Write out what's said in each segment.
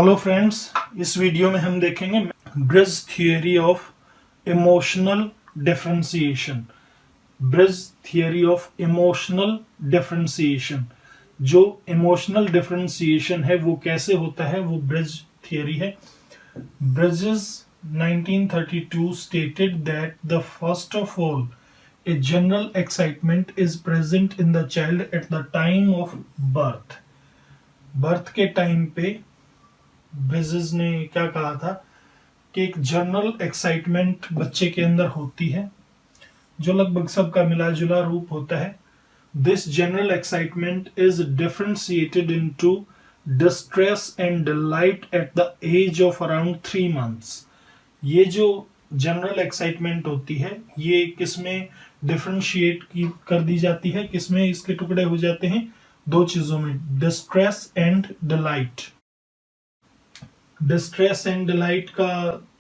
Hello friends, इस video में हम देखेंगे bridge theory of emotional differentiation. Bridge theory of emotional differentiation, जो इमोशनल डिफरेंशिएशन है वो कैसे होता है, वो ब्रिज थियरी है। Bridges 1932 stated that the first of all a general excitement is present in the child at the time of birth। Birth के time पे ब्रिजेस ने क्या कहा था कि एक जनरल एक्साइटमेंट बच्चे के अंदर होती है जो लगभग सबका मिला जुला रूप होता है। This general excitement is differentiated into distress and delight at the age of around 3 months। ये जो जनरल एक्साइटमेंट होती है ये किसमें डिफरेंशिएट कर दी जाती है, किसमें इसके टुकड़े हो जाते हैं, दो चीजों में, distress and delight. Distress and delight का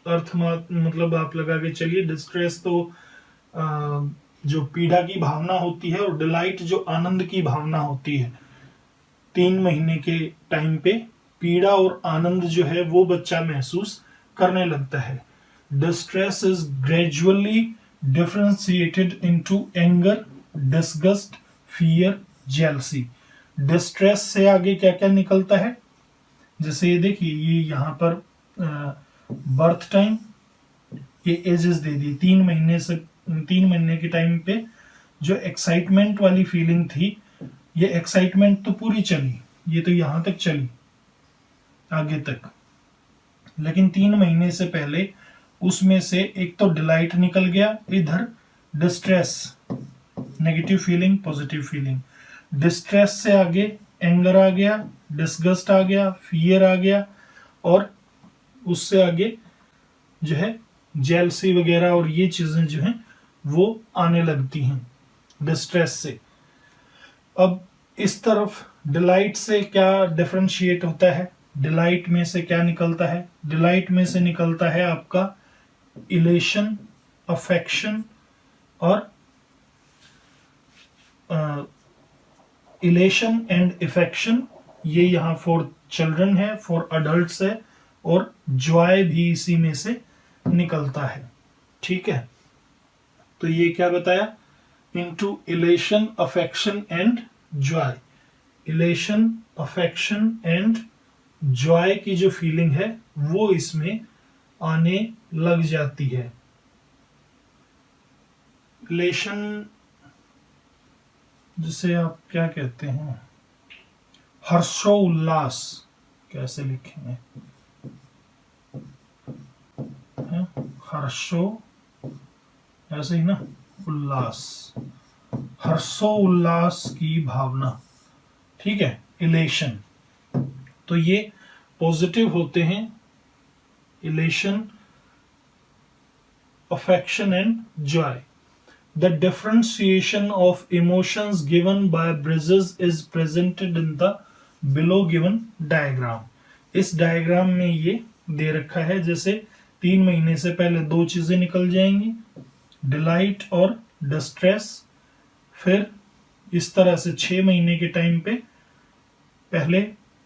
अर्थ मतलब आप लगा के चलिए, डिस्ट्रेस तो जो पीड़ा की भावना होती है और डिलाइट जो आनंद की भावना होती है। 3 महीने के टाइम पे पीड़ा और आनंद जो है वो बच्चा महसूस करने लगता है। Distress is gradually differentiated into anger, disgust, fear, jealousy. Distress से आगे क्या क्या निकलता है, जैसे ये देखिए, ये यहाँ पर बर्थ टाइम, ये एजेस दे दी। 3 महीने के टाइम पे जो एक्साइटमेंट वाली फीलिंग थी, ये एक्साइटमेंट तो पूरी चली, ये तो यहाँ तक चली आगे तक, लेकिन 3 महीने से पहले उसमें से एक तो डिलाइट निकल गया, इधर distress, negative feeling, positive feeling. Distress से आगे एंगर आ गया, डिसगस्ट आ गया, फियर आ गया, और उससे आगे जो है जेलसी वगैरह और ये चीजें जो हैं वो आने लगती हैं डिस्ट्रेस से। अब इस तरफ डिलाइट से क्या डिफरेंशिएट होता है, डिलाइट में से क्या निकलता है, डिलाइट में से निकलता है आपका इलेशन, अफेक्शन और इलेशन एंड इफेक्शन। ये यहाँ फॉर चिल्ड्रन है, फॉर अडल्ट्स है, और जॉय भी इसी में से निकलता है। ठीक है, तो ये क्या बताया, into elation, affection and Joy. Elation, affection and Joy की जो फीलिंग है वो इसमें आने लग जाती है। इलेशन जिसे आप क्या कहते हैं, हर्षोल्लास, कैसे लिखेंगे, हर्षो, ऐसे ही ना, उल्लास, हर्षोल्लास की भावना। ठीक है, इलेशन, तो ये पॉजिटिव होते हैं, elation, affection and Joy. The differentiation of emotions given by Bridges is presented in the below given diagram। इस डायग्राम में ये दे रखा है, जैसे 3 महीने से पहले दो चीजें निकल जाएंगी, डिलाइट और डिस्ट्रेस। फिर इस तरह से 6 महीने के टाइम पे पहले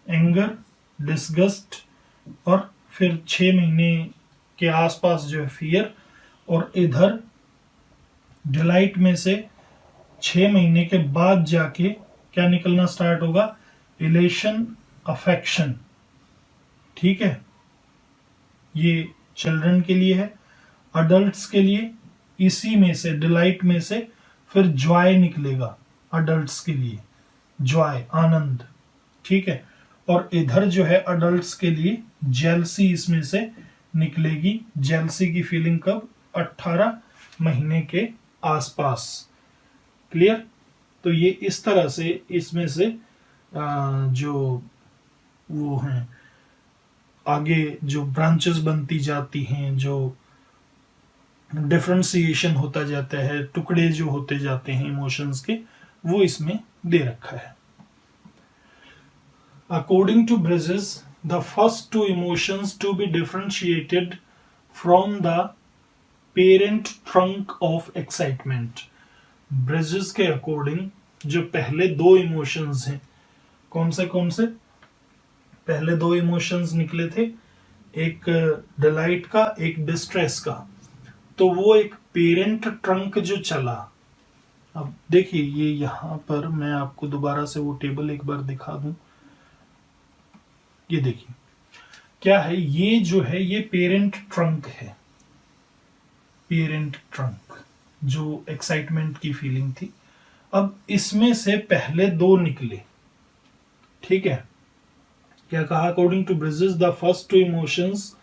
एंगर, डिसगस्ट, और फिर 6 महीने के आसपास जो है फियर, और इधर डिलाइट में से 6 महीने के बाद जाके क्या निकलना स्टार्ट होगा, इलेशन, अफेक्शन। ठीक है, ये चिल्ड्रन के लिए है। अडल्ट्स के लिए इसी में से, डिलाइट में से फिर जॉय निकलेगा, अडल्ट्स के लिए जॉय, आनंद। ठीक है, और इधर जो है अडल्ट्स के लिए जेलसी इसमें से निकलेगी। जेलसी की फीलिंग कब, 18 महीने के आसपास। क्लियर, तो ये इस तरह से इसमें से जो वो हैं आगे जो ब्रांचेस बनती जाती हैं, जो डिफरेंशिएशन होता जाता है, टुकड़े जो होते जाते हैं इमोशंस के, वो इसमें दे रखा है। According to Bridges, the first 2 emotions to be differentiated from the parent trunk of excitement. Bridges के अकॉर्डिंग जो पहले 2 इमोशंस हैं, कौन से, पहले दो इमोशंस निकले थे, एक डिलाइट का, एक डिस्ट्रेस का। तो वो एक पेरेंट ट्रंक जो चला, अब देखिए ये यहां पर मैं आपको दोबारा से वो टेबल एक बार दिखा दूं। ये देखिए क्या है, ये जो है ये पेरेंट ट्रंक है, पेरेंट ट्रंक जो एक्साइटमेंट की फीलिंग थी। अब इसमें से पहले दो निकले, ठीक है। क्या कहा, according to Bridges the first two emotions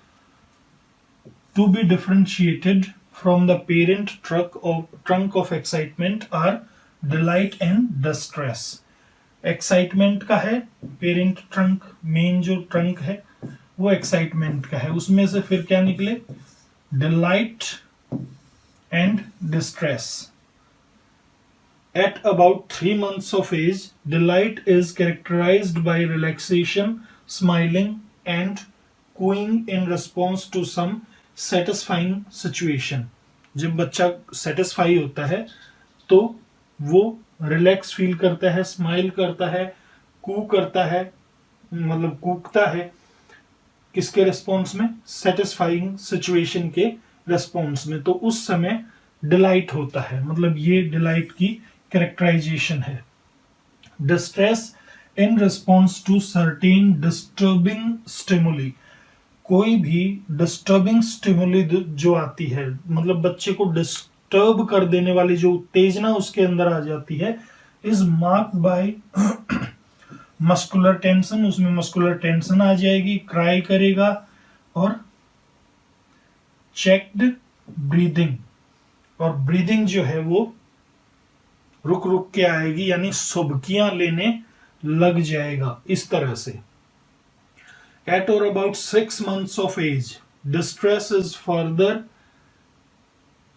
to be differentiated from the parent trunk of excitement are delight and distress. Excitement का है पेरेंट ट्रंक, मेन जो ट्रंक है वो एक्साइटमेंट का है। उसमें से फिर क्या निकले, delight and distress. At about 3 months of age, delight is characterized by relaxation, smiling, and cooing in response to some satisfying situation. जब बच्चा सेटिस्फाई होता है तो वो रिलैक्स फील करता है, स्माइल करता है, कू करता है, मतलब कूकता है। किसके रिस्पॉन्स में, सेटिस्फाइंग सिचुएशन के रिस्पॉन्स में। तो उस समय डिलाइट होता है, मतलब ये डिलाइट की कैरेक्टराइजेशन है। Distress in response to certain disturbing stimuli. कोई भी डिस्टर्बिंग स्टिमुली जो आती है, मतलब बच्चे को डिस्टर्ब कर देने वाली जो उत्तेजना उसके अंदर आ जाती है, is marked by muscular tension. उसमें मस्कुलर टेंशन आ जाएगी, क्राई करेगा, और चेक्ड ब्रीदिंग, और ब्रीदिंग जो है वो रुक रुक के आएगी, यानी सुबकियां लेने लग जाएगा इस तरह से। At or about 6 months of age, distress is further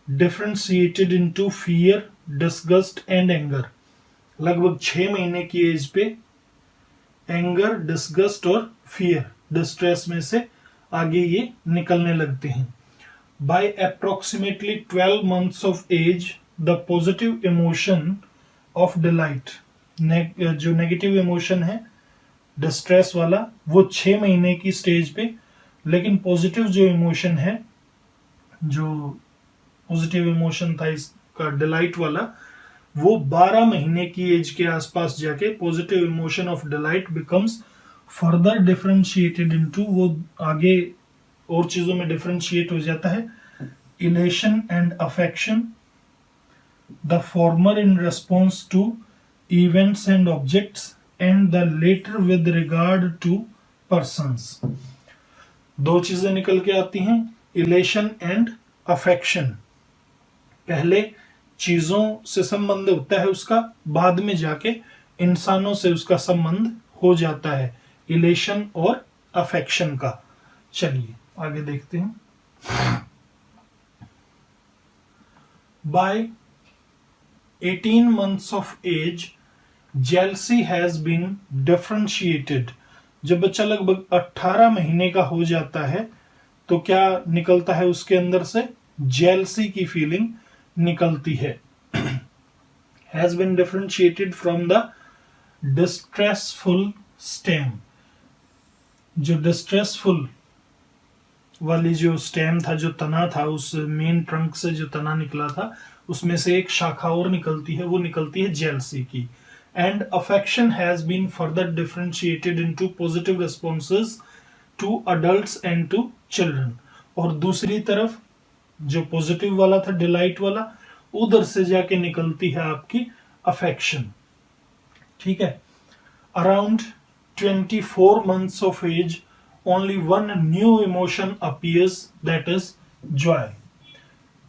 differentiated into fear, disgust and anger. लगभग 6 महीने की एज पे एंगर, डिस्गस्ट और फियर, डिस्ट्रेस में से आगे ये निकलने लगते हैं। By approximately 12 months of age, the positive emotion of delight, जो नेगेटिव इमोशन है डिस्ट्रेस वाला, वो 6 महीने की स्टेज पे, लेकिन पॉजिटिव जो इमोशन है, जो पॉजिटिव इमोशन था इसका डिलाइट वाला, वो 12 महीने की एज के आसपास जाके positive emotion of delight becomes further differentiated into, वो आगे और चीजों में डिफरेंशिएट हो जाता है, elation and affection. The former in response to events and objects and the latter with regard to persons. दो चीजें निकल के आती हैं, इलेशन एंड अफेक्शन। पहले चीजों से संबंध होता है उसका, बाद में जाके इंसानों से उसका संबंध हो जाता है, इलेशन और अफेक्शन का। चलिए आगे देखते हैं। By 18 months of age, jealousy has been differentiated. जब बच्चा लगभग 18 महीने का हो जाता है तो क्या निकलता है उसके अंदर से, जेलसी की फीलिंग निकलती है। Has been differentiated from the distressful stem. जो डिस्ट्रेसफुल वाली जो स्टेम था, जो तना था, उस मेन ट्रंक से जो तना निकला था, उसमें से एक शाखा और निकलती है, वो निकलती है जेलसी की। And affection has been further differentiated into positive responses to adults and to children. और दूसरी तरफ जो पॉजिटिव वाला था, डिलाइट वाला, उधर से जाके निकलती है आपकी अफेक्शन, ठीक है। Around 24 months of age, only one new emotion appears, that is joy.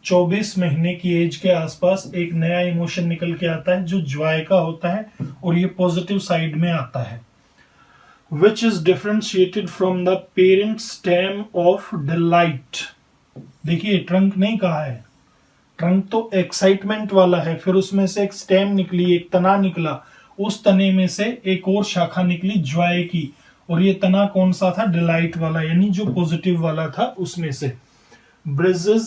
24 महीने की एज के आसपास एक नया इमोशन निकल के आता है जो जॉय का होता है, और ये पॉजिटिव साइड में आता है। Which is differentiated from the parent stem of delight. देखिए ट्रंक नहीं कहा है, ट्रंक तो एक्साइटमेंट वाला है, फिर उसमें से एक स्टेम निकली, एक तना निकला, उस तने में से एक और शाखा निकली जॉय की, और ये तना कौन सा था, डिलाइट वाला, यानी जो पॉजिटिव वाला था उसमें से। Bridges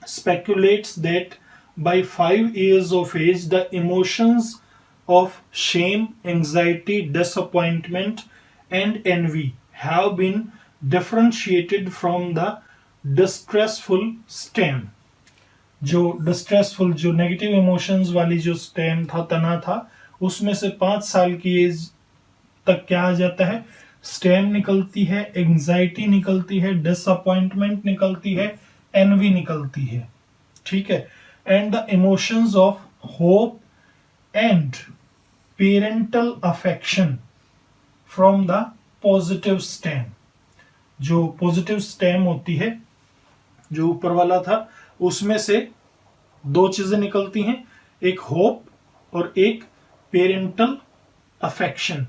speculates that by 5 years of age the emotions of shame, anxiety, disappointment and envy have been differentiated from the distressful stem. जो डिस्ट्रेसफुल, जो नेगेटिव इमोशंस वाली जो स्टेम था, तना था, उसमें से 5 साल की एज तक क्या आ जाता है, स्टेम निकलती है, एंजाइटी निकलती है, डिसअपॉइंटमेंट निकलती है, एनवी निकलती है, ठीक है। And the emotions of hope and parental affection from the positive stem. जो पॉजिटिव स्टेम होती है, जो ऊपर वाला था, उसमें से 2 चीजें निकलती हैं, एक होप और एक पेरेंटल अफेक्शन।